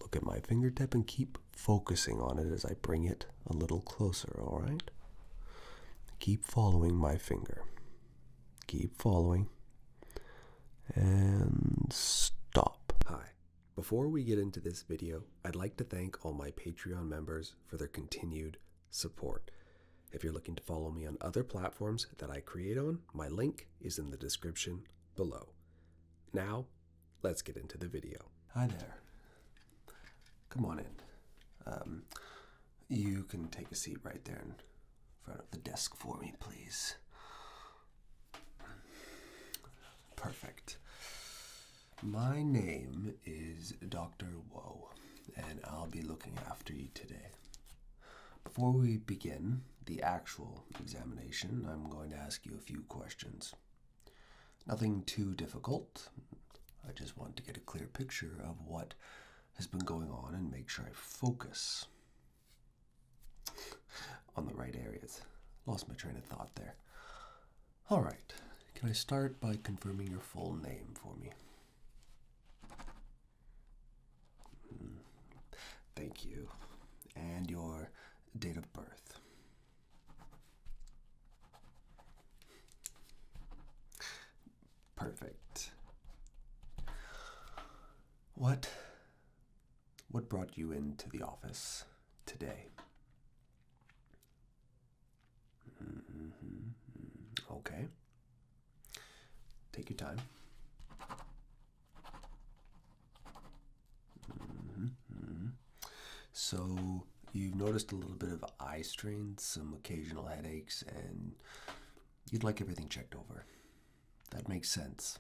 look at my fingertip and keep focusing on it as I bring it a little closer, all right? Keep following my finger. Keep following. And stop. Hi. Before we get into this video, I'd like to thank all my Patreon members for their continued support. If you're looking to follow me on other platforms that I create on, my link is in the description below. Now, let's get into the video. Hi there. Come on in. You can take a seat right there in front of the desk for me, please. Perfect. My name is Dr. Woah, and I'll be looking after you today. Before we begin the actual examination, I'm going to ask you a few questions. Nothing too difficult. I just want to get a clear picture of what has been going on and make sure I focus on the right areas. Lost my train of thought there. All right. Can I start by confirming your full name for me? Thank you. And your date of birth. Perfect. What brought you into the office today? Okay. Take your time. So, you've noticed a little bit of eye strain, some occasional headaches, and you'd like everything checked over. That makes sense.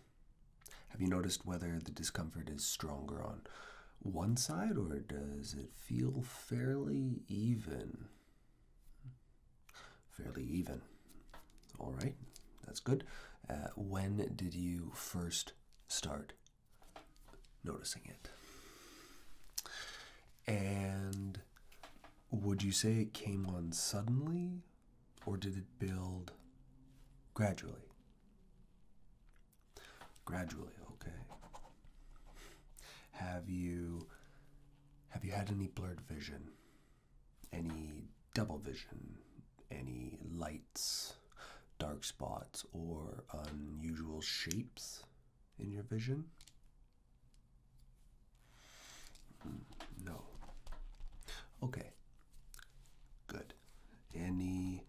Have you noticed whether the discomfort is stronger on one side, or does it feel fairly even? Fairly even. All right, that's good. When did you first start noticing it? And would you say it came on suddenly, or did it build gradually? Gradually, okay. Have you had any blurred vision? Any double vision? Any lights, dark spots, or unusual shapes in your vision? No. Okay. Good. Any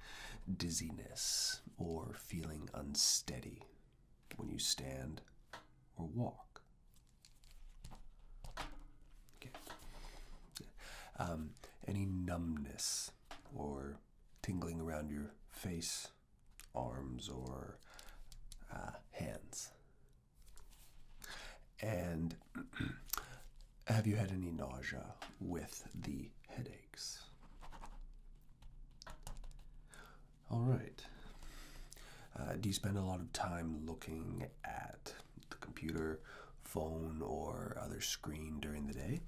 dizziness or feeling unsteady when you stand or walk? Okay. Any numbness or tingling around your face, arms, or hands? And have you had any nausea with the headaches? All right. Do you spend a lot of time looking at the computer, phone, or other screen during the day?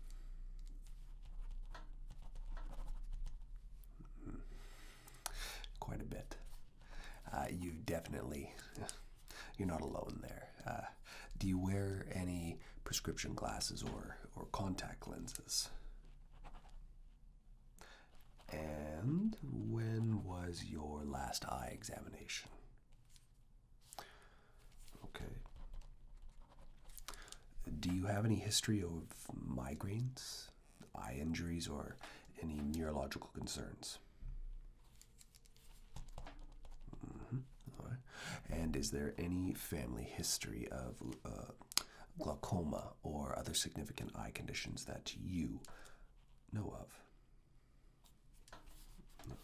Quite a bit. You're not alone there. Do you wear any prescription glasses or contact lenses? And when was your last eye examination? Okay. Do you have any history of migraines, eye injuries, or any neurological concerns? All right. And is there any family history of glaucoma or other significant eye conditions that you know of? No.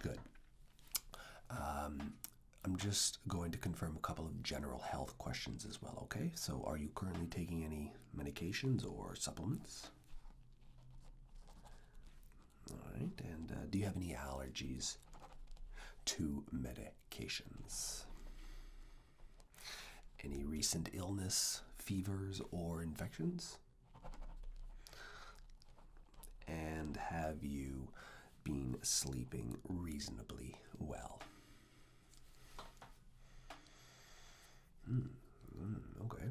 Good. I'm just going to confirm a couple of general health questions as well, okay? So are you currently taking any medications or supplements? All right. And do you have any allergies to medications? Any recent illness, fevers, or infections? And have you been sleeping reasonably well? Okay.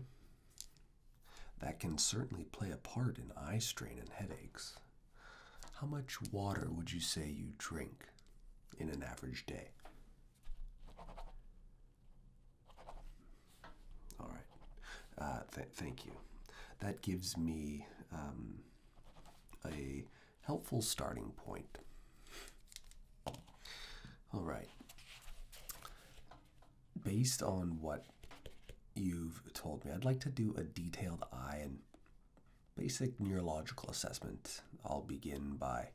that can certainly play a part in eye strain and headaches. How much water would you say you drink in an average day? All right. Thank you. That gives me a helpful starting point. All right. Based on what you've told me, I'd like to do a detailed eye and basic neurological assessment. I'll begin by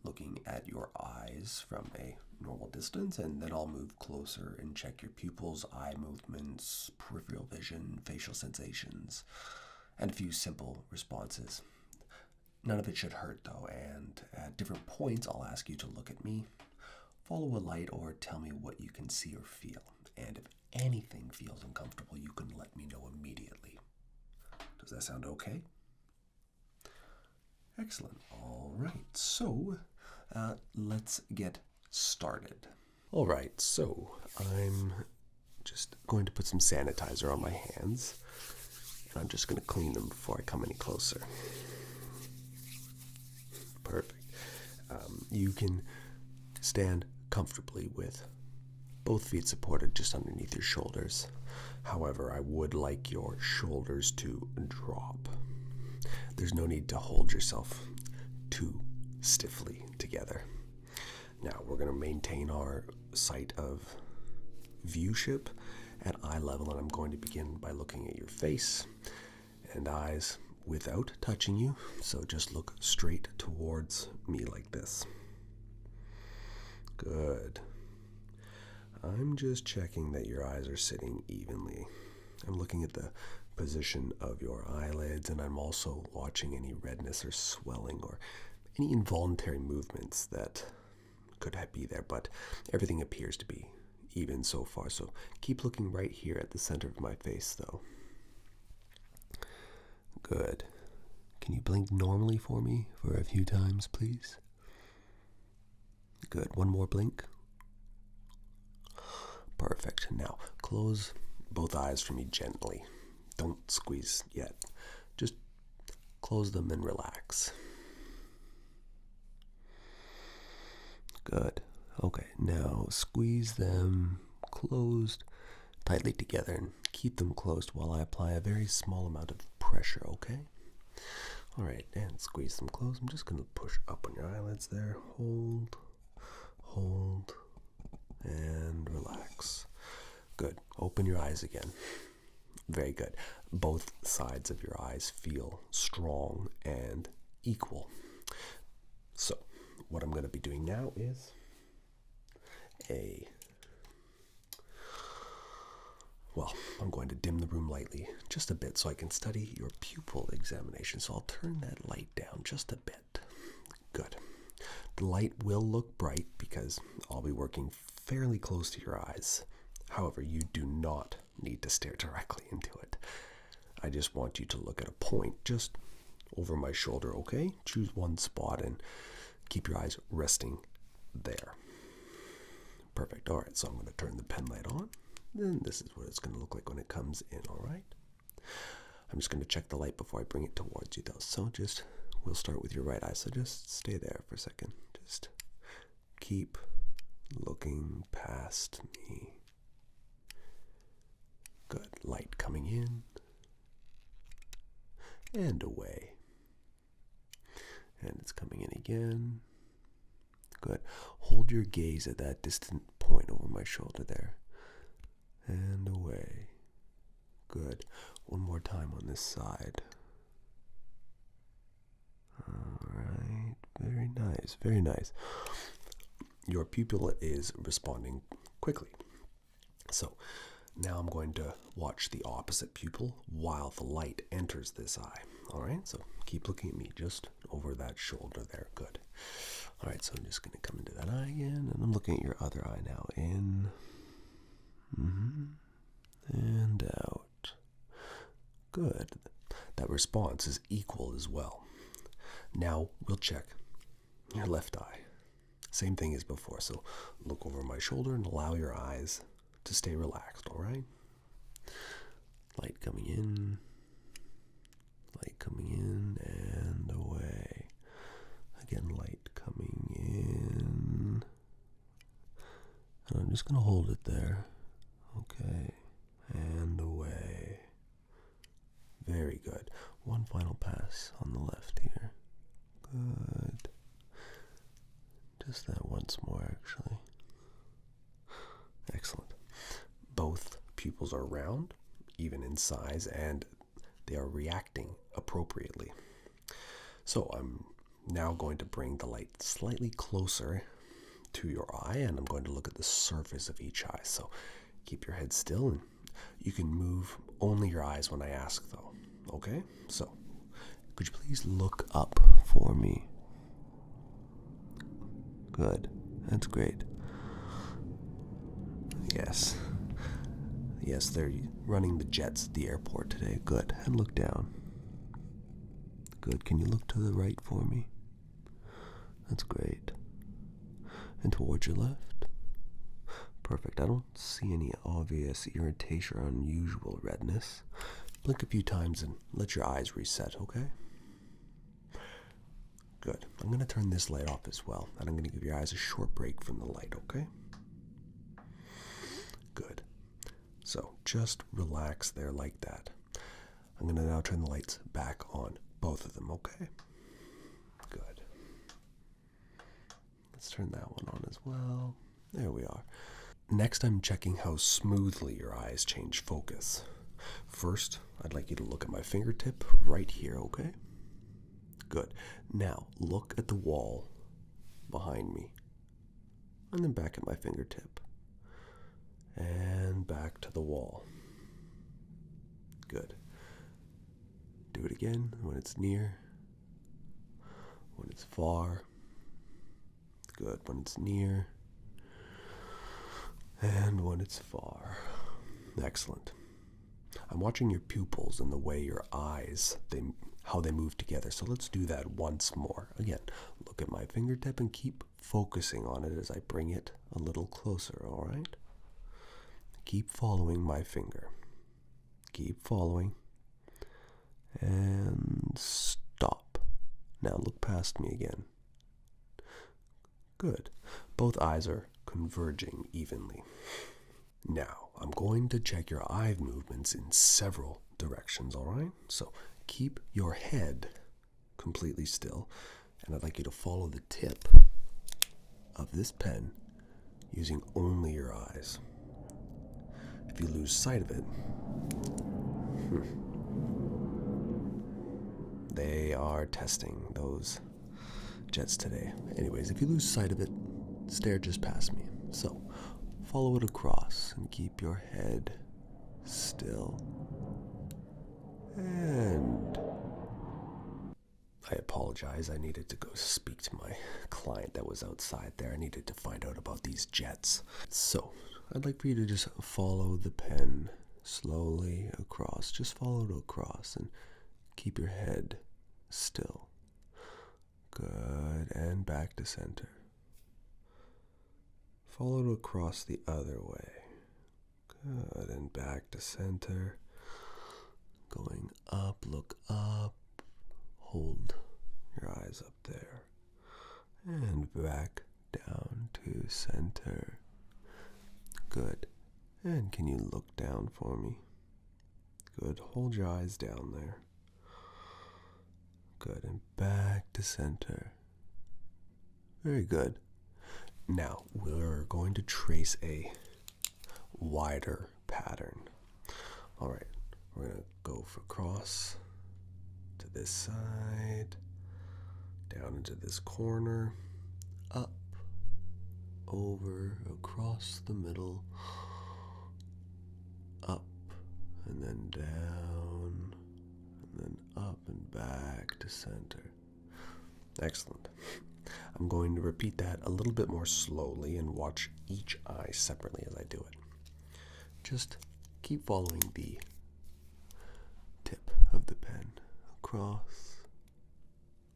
looking at your eyes from a normal distance, and then I'll move closer and check your pupils, eye movements, peripheral vision, facial sensations, and a few simple responses. None of it should hurt though, and at different points I'll ask you to look at me, follow a light, or tell me what you can see or feel. And if anything feels uncomfortable, you can let me know immediately. Does that sound okay? Excellent. All right, so let's get started. All right, so I'm just going to put some sanitizer on my hands, and I'm just going to clean them before I come any closer. Perfect. You can stand comfortably with both feet supported just underneath your shoulders. However, I would like your shoulders to drop. There's no need to hold yourself too stiffly together. Now, we're going to maintain our sight of viewship at eye level, and I'm going to begin by looking at your face and eyes without touching you. So just look straight towards me like this. Good. I'm just checking that your eyes are sitting evenly. I'm looking at the position of your eyelids, and I'm also watching any redness or swelling or any involuntary movements that could be there, but everything appears to be even so far. So keep looking right here at the center of my face, though. Good. Can you blink normally for me for a few times, please? Good. One more blink. Perfect. Now, close both eyes for me gently. Don't squeeze yet. Just close them and relax. Good. Okay, now squeeze them closed tightly together and keep them closed while I apply a very small amount of pressure, okay? All right, and squeeze them closed. I'm just going to push up on your eyelids there. Hold, and relax. Good. Open your eyes again. Very good. Both sides of your eyes feel strong and equal. So, what I'm going to be doing now is I'm going to dim the room lightly just a bit so I can study your pupil examination. So I'll turn that light down just a bit. Good. The light will look bright because I'll be working fairly close to your eyes. However, you do not need to stare directly into it. I just want you to look at a point just over my shoulder, okay? Choose one spot and keep your eyes resting there. Perfect. All right, so I'm going to turn the pen light on. Then this is what it's going to look like when it comes in, all right? I'm just going to check the light before I bring it towards you, though. So we'll start with your right eye. So just stay there for a second. Just keep looking past me. Good. Light coming in and away. And it's coming in again. Good. Hold your gaze at that distant point over my shoulder there. And away. Good. One more time on this side. All right. Very nice. Very nice. Your pupil is responding quickly. So now I'm going to watch the opposite pupil while the light enters this eye. All right. So keep looking at me just over that shoulder there. Good. All right. So I'm just going to come into that eye again, and I'm looking at your other eye now. In. And out. Good. That response is equal as well. Now we'll check your left eye. Same thing as before. So look over my shoulder and allow your eyes to stay relaxed, all right? Light coming in Light coming in and away. Again, light coming in. And I'm just going to hold it there. Okay. And away. Very good. One final pass on the left here. Good. Just that once more, actually. Excellent. Both pupils are round, even in size, and they are reacting appropriately. So I'm now going to bring the light slightly closer to your eye, and I'm going to look at the surface of each eye. So keep your head still, and you can move only your eyes when I ask, though. Okay? So, could you please look up for me? Good. That's great. Yes. Yes, they're running the jets at the airport today. Good. And look down. Good. Can you look to the right for me? That's great. And towards your left? Perfect. I don't see any obvious irritation or unusual redness. Blink a few times and let your eyes reset, okay? Good. I'm going to turn this light off as well, and I'm going to give your eyes a short break from the light, okay? Good. So just relax there like that. I'm going to now turn the lights back on, both of them, okay? Good. Let's turn that one on as well. There we are. Next, I'm checking how smoothly your eyes change focus. First, I'd like you to look at my fingertip right here, okay? Good. Now, look at the wall behind me. And then back at my fingertip. And back to the wall. Good. Do it again when it's near. When it's far. Good. When it's near. And when it's far. Excellent. I'm watching your pupils and the way your eyes, how they move together. So let's do that once more. Again, look at my fingertip and keep focusing on it as I bring it a little closer, all right? Keep following my finger. Keep following. And stop. Now look past me again. Good. Both eyes are converging evenly. Now, I'm going to check your eye movements in several directions, all right? So keep your head completely still, and I'd like you to follow the tip of this pen using only your eyes. If you lose sight of it, they are testing those jets today. Anyways, if you lose sight of it, stare just past me. So, follow it across and keep your head still. And I apologize. I needed to go speak to my client that was outside there. I needed to find out about these jets. So, I'd like for you to just follow the pen slowly across. Just follow it across and keep your head still. Good. And back to center. Follow it across the other way. Good. And back to center. Going up, look up. Hold your eyes up there. And back down to center. Good. And can you look down for me? Good. Hold your eyes down there. Good. And back to center. Very good. Now, we're going to trace a wider pattern. All right. We're going to go for cross to this side, down into this corner, up, over, across the middle, up, and then down, and then up and back to center. Excellent. I'm going to repeat that a little bit more slowly and watch each eye separately as I do it. Just keep following the tip of the pen across.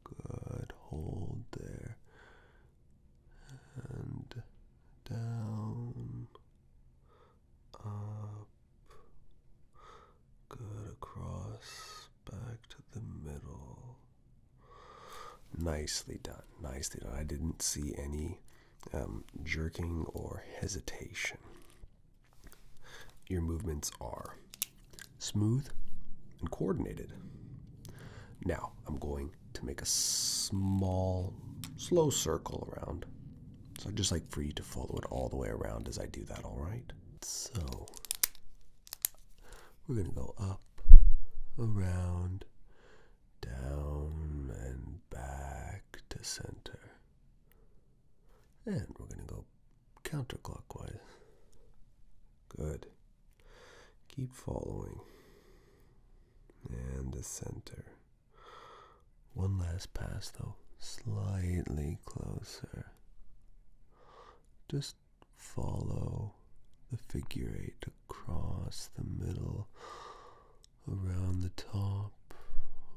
Good. Hold there. And down. Up. Good. Across. Back to the Nicely done. Nicely done. I didn't see any jerking or hesitation. Your movements are smooth and coordinated. Now, I'm going to make a small, slow circle around. So I'd just like for you to follow it all the way around as I do that, all right? So, we're going to go up, around, down, and back to center. And we're going to go counterclockwise. Good. Keep following. And the center. One last pass though, slightly closer. Just follow the figure 8 across the middle, around the top,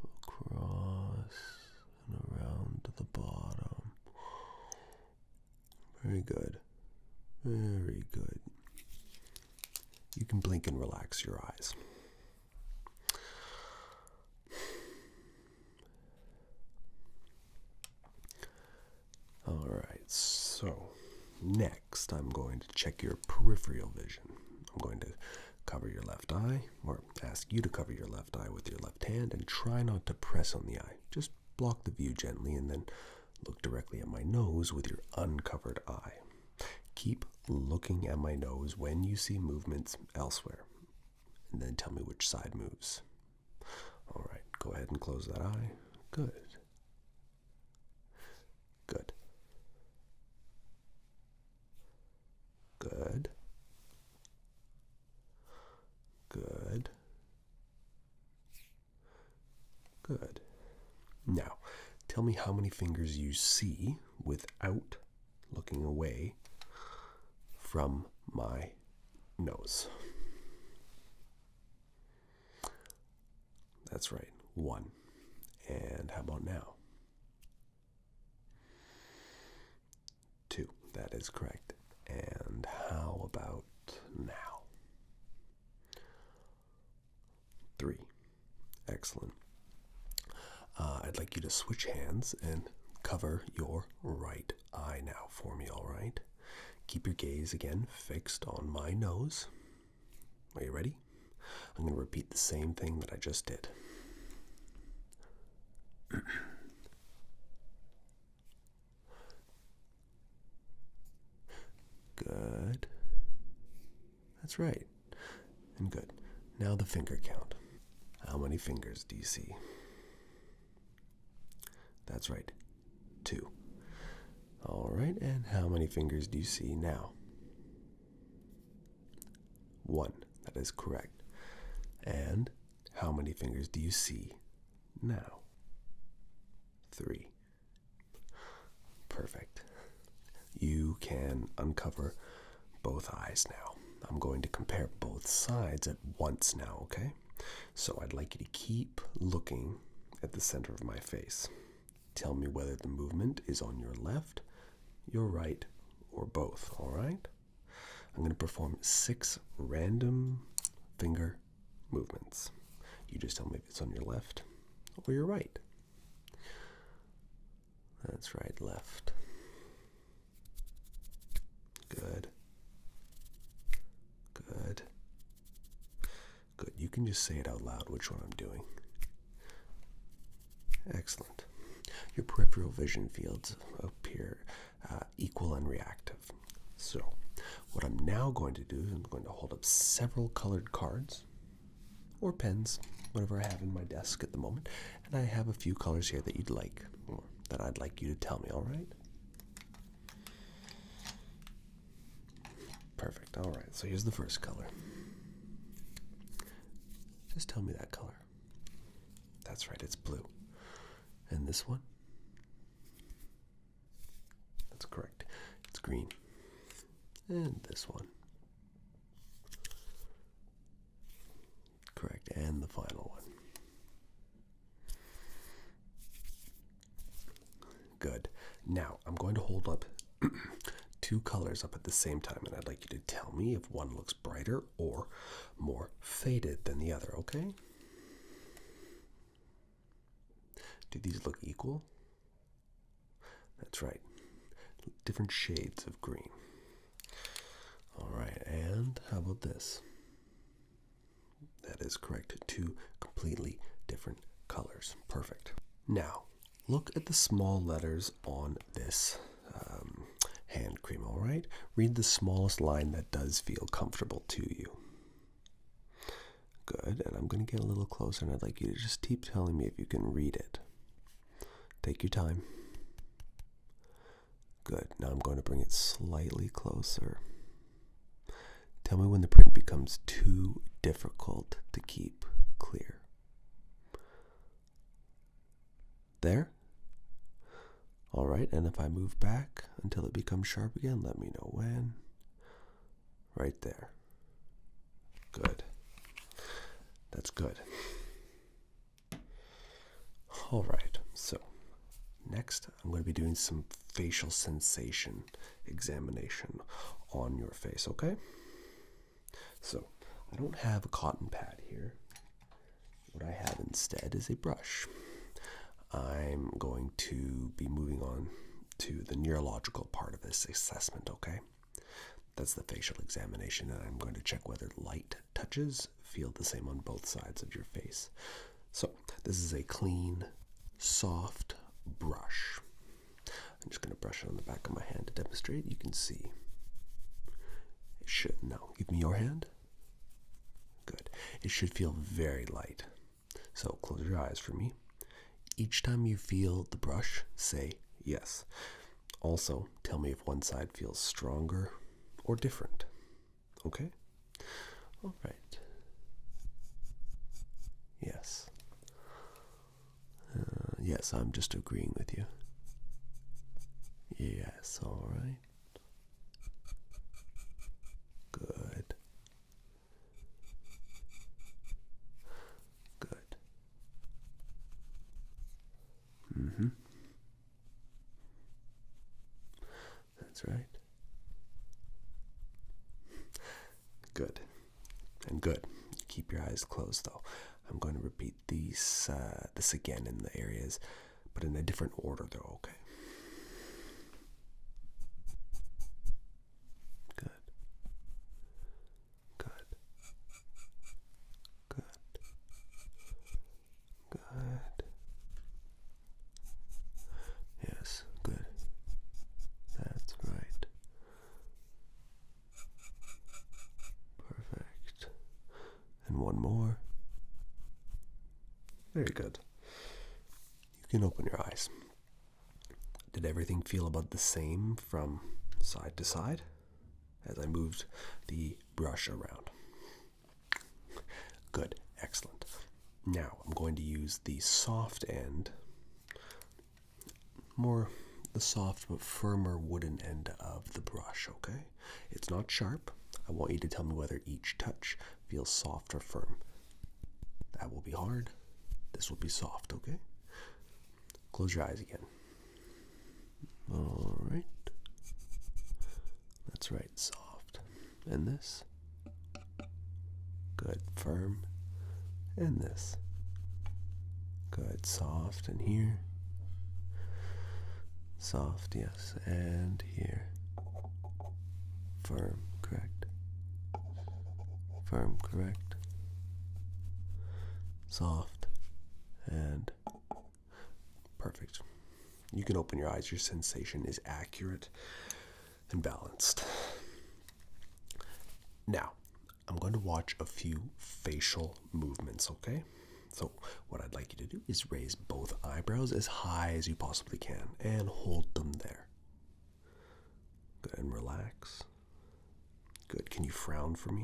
across, and around to the bottom. Very good. Very good. You can blink and relax your eyes. All right, so next I'm going to check your peripheral vision. I'm going to cover your left eye, or ask you to cover your left eye with your left hand and try not to press on the eye. Just block the view gently and then look directly at my nose with your uncovered eye. Keep looking at my nose when you see movements elsewhere, and then tell me which side moves. All right, go ahead and close that eye. Good. Good. Good. Good. Good. Now, tell me how many fingers you see without looking away from my nose. That's right, 1. And how about now? 2. That is correct. And how about now? 3. Excellent. I'd like you to switch hands and cover your right eye now for me, all right? Keep your gaze again fixed on my nose. Are you ready? I'm going to repeat the same thing that I just did. Good. That's right. And good. Now the finger count. How many fingers do you see? That's right. 2. All right, and how many fingers do you see now? 1. That is correct. And how many fingers do you see now? 3. Perfect. You can uncover both eyes now. I'm going to compare both sides at once now, okay? So I'd like you to keep looking at the center of my face. Tell me whether the movement is on your left, your right, or both, all right? I'm going to perform 6 random finger movements. You just tell me if it's on your left or your right. That's right, left. Good. Good. Good. You can just say it out loud which one I'm doing. Excellent. Your peripheral vision fields appear equal and reactive. So, what I'm now going to do is I'm going to hold up several colored cards or pens, whatever I have in my desk at the moment, and I have a few colors here that you'd like, or that I'd like you to tell me, all right? Perfect. All right, so here's the first color. Just tell me that color. That's right, it's blue. And this one? That's correct. It's green. And this one. Correct. And the final one. Good. Now, I'm going to hold up 2 colors up at the same time, and I'd like you to tell me if one looks brighter or more faded than the other, okay? Do these look equal That's right. Different shades of green. All right, and how about this? That is correct. 2 completely different colors. Perfect. Now, look at the small letters on this hand cream, all right? Read the smallest line that does feel comfortable to you. Good, and I'm going to get a little closer, and I'd like you to just keep telling me if you can read it. Take your time. Good, now I'm going to bring it slightly closer. Tell me when the print becomes too difficult to keep clear. There? All right, and if I move back until it becomes sharp again, let me know when. Right there. Good. That's good. All right, so next I'm going to be doing some facial sensation examination on your face, okay? So I don't have a cotton pad here. What I have instead is a brush. I'm going to be moving on to the neurological part of this assessment, okay? That's the facial examination, and I'm going to check whether light touches feel the same on both sides of your face. So this is a clean, soft brush. I'm just going to brush it on the back of my hand to demonstrate. You can see it should. Now, give me your hand. Good. It should feel very light. So close your eyes for me. Each time you feel the brush, say yes. Also, tell me if one side feels stronger or different. Okay? All right. Yes. Yes, I'm just agreeing with you. Yes, all right. Good. Good. Mm-hmm. That's right. Good. And good. Keep your eyes closed, though. I'm going to repeat this again in the areas, but in a different order, though, okay? Good. Good. Good. Good. Yes, good. That's right. Perfect. And one more. Very good. You can open your eyes. Did everything feel about the same from side to side as I moved the brush around? Good. Excellent. Now I'm going to use the soft end, the soft but firmer wooden end of the brush, okay? It's not sharp. I want you to tell me whether each touch feels soft or firm. That will be hard. This will be soft, okay? Close your eyes again. All right. That's right, soft. And this. Good, firm. And this. Good, soft. And here. Soft, yes. And here. Firm, correct. Firm, correct. Soft. And perfect. You can open your eyes. Your sensation is accurate and balanced. Now, I'm going to watch a few facial movements, okay? So what I'd like you to do is raise both eyebrows as high as you possibly can and hold them there. Good, and relax. Good. Can you frown for me?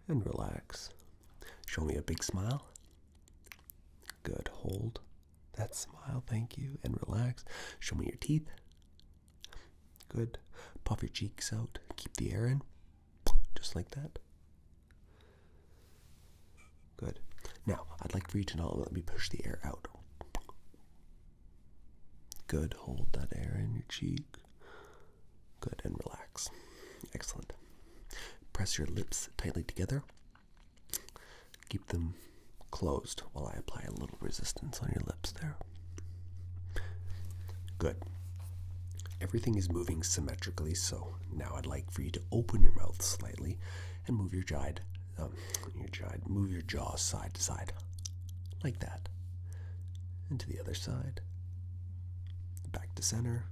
And relax. Show me a big smile. Good. Hold that smile. Thank you. And relax. Show me your teeth. Good. Puff your cheeks out. Keep the air in. Just like that. Good. Now, I'd like for you to not let me push the air out. Good. Hold that air in your cheek. Good. And relax. Excellent. Press your lips tightly together. Keep them closed while I apply a little resistance on your lips there. Good. Everything is moving symmetrically, so now I'd like for you to open your mouth slightly and move your jaw side to side, like that. And to the other side, back to center.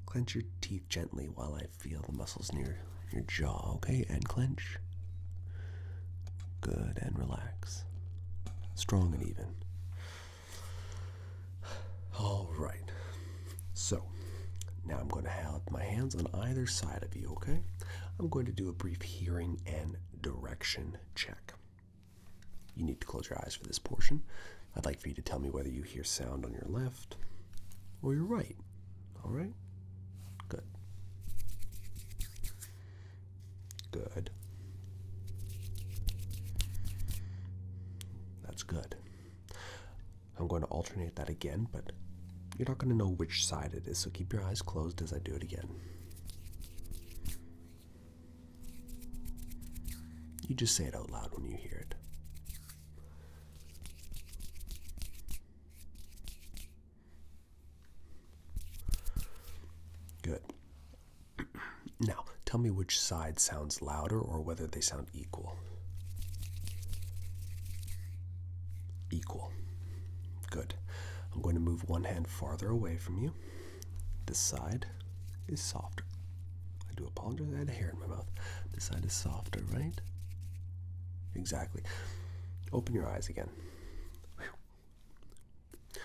Clench your teeth gently while I feel the muscles near your jaw, okay? And clench. Good, and relax. Strong and even. All right. So, now I'm going to have my hands on either side of you, okay? I'm going to do a brief hearing and direction check. You need to close your eyes for this portion. I'd like for you to tell me whether you hear sound on your left or your right. All right? Good. Good. That's good. I'm going to alternate that again, but you're not going to know which side it is, so keep your eyes closed as I do it again. You just say it out loud when you hear it. Good. Now, tell me which side sounds louder or whether they sound equal. Equal. Good. I'm going to move one hand farther away from you. This side is softer. I do apologize, I had a hair in my mouth. This side is softer, right? Exactly. Open your eyes again. Whew.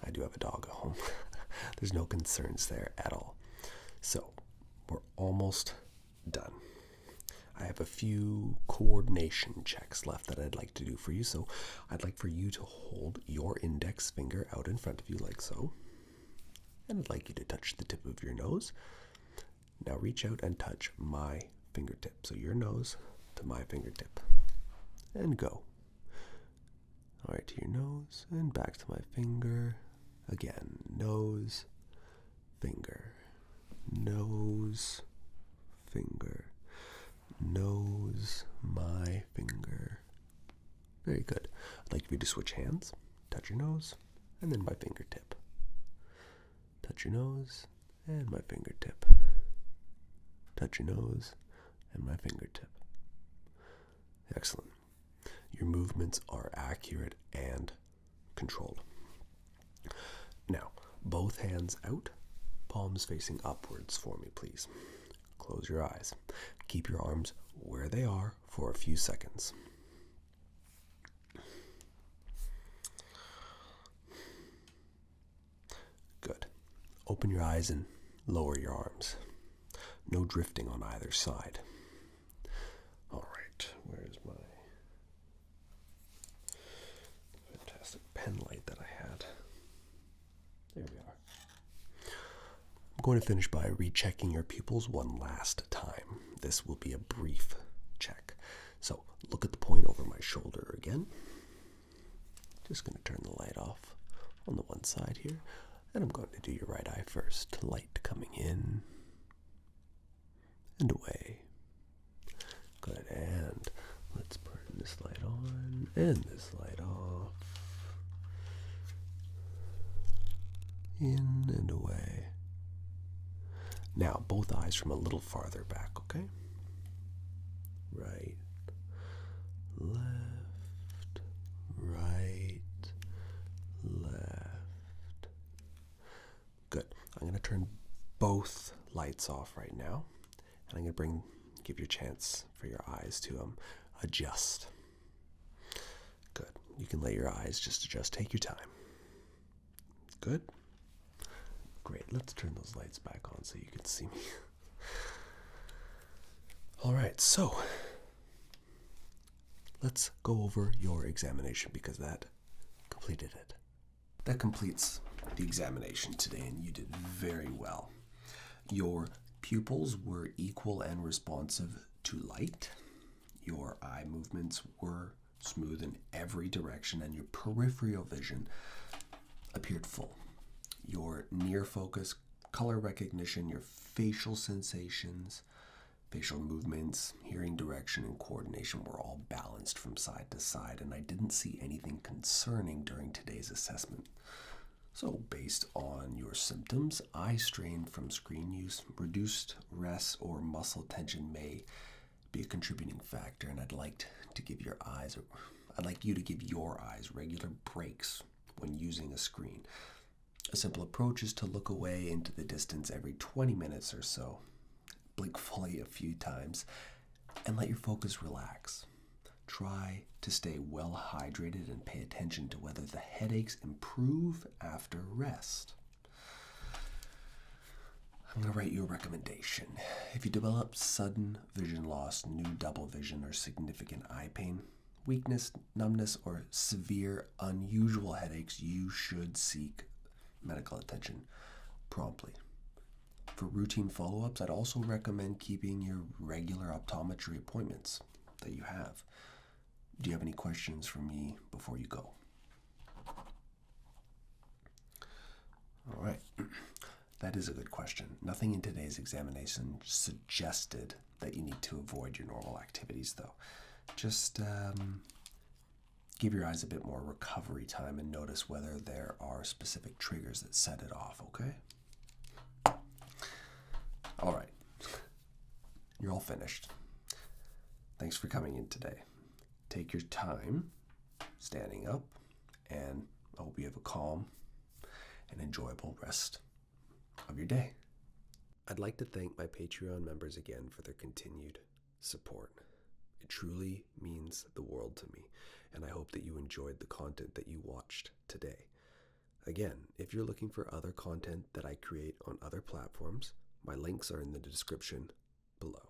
I do have a dog at home. There's no concerns there at all. So, we're almost done. I have a few coordination checks left that I'd like to do for you. So I'd like for you to hold your index finger out in front of you like so. And I'd like you to touch the tip of your nose. Now reach out and touch my fingertip. So your nose to my fingertip. And go. All right, to your nose and back to my finger. Again, nose, finger, nose, finger. Nose, my finger. Very good. I'd like you to switch hands. Touch your nose, and then my fingertip. Touch your nose, and my fingertip. Touch your nose, and my fingertip. Excellent. Your movements are accurate and controlled. Now, both hands out, palms facing upwards for me, please. Close your eyes. Keep your arms where they are for a few seconds. Good. Open your eyes and lower your arms. No drifting on either side. All right, where's my fantastic pen light that I had? There we are. I'm going to finish by rechecking your pupils one last time. This will be a brief check. So look at the point over my shoulder again. Just going to turn the light off on the one side here. And I'm going to do your right eye first. Light coming in and away. Good, and let's turn this light on and this light off. In and away. Now, both eyes from a little farther back, okay? Right, left, right, left. Good. I'm going to turn both lights off right now, and I'm going to give you a chance for your eyes to adjust. Good. You can let your eyes just adjust. Take your time. Good. Great, let's turn those lights back on so you can see me. All right, so let's go over your examination because that completed it. That completes the examination today, and you did very well. Your pupils were equal and responsive to light. Your eye movements were smooth in every direction, and your peripheral vision appeared full. Your near focus, color recognition, your facial sensations, facial movements, hearing direction, and coordination were all balanced from side to side, and I didn't see anything concerning during today's assessment. So, based on your symptoms, eye strain from screen use, reduced rest, or muscle tension may be a contributing factor, and I'd like you to give your eyes regular breaks when using a screen. A simple approach is to look away into the distance every 20 minutes or so, blink fully a few times, and let your focus relax. Try to stay well hydrated and pay attention to whether the headaches improve after rest. I'm going to write you a recommendation. If you develop sudden vision loss, new double vision, or significant eye pain, weakness, numbness, or severe, unusual headaches, you should seek medical attention promptly. For routine follow-ups, I'd also recommend keeping your regular optometry appointments that you have. Do you have any questions for me before you go? All right. That is a good question. Nothing in today's examination suggested that you need to avoid your normal activities, though. Just give your eyes a bit more recovery time and notice whether there are specific triggers that set it off, okay? All right. You're all finished. Thanks for coming in today. Take your time standing up, and I hope you have a calm and enjoyable rest of your day. I'd like to thank my Patreon members again for their continued support. It truly means the world to me, and I hope that you enjoyed the content that you watched today. Again, if you're looking for other content that I create on other platforms, my links are in the description below.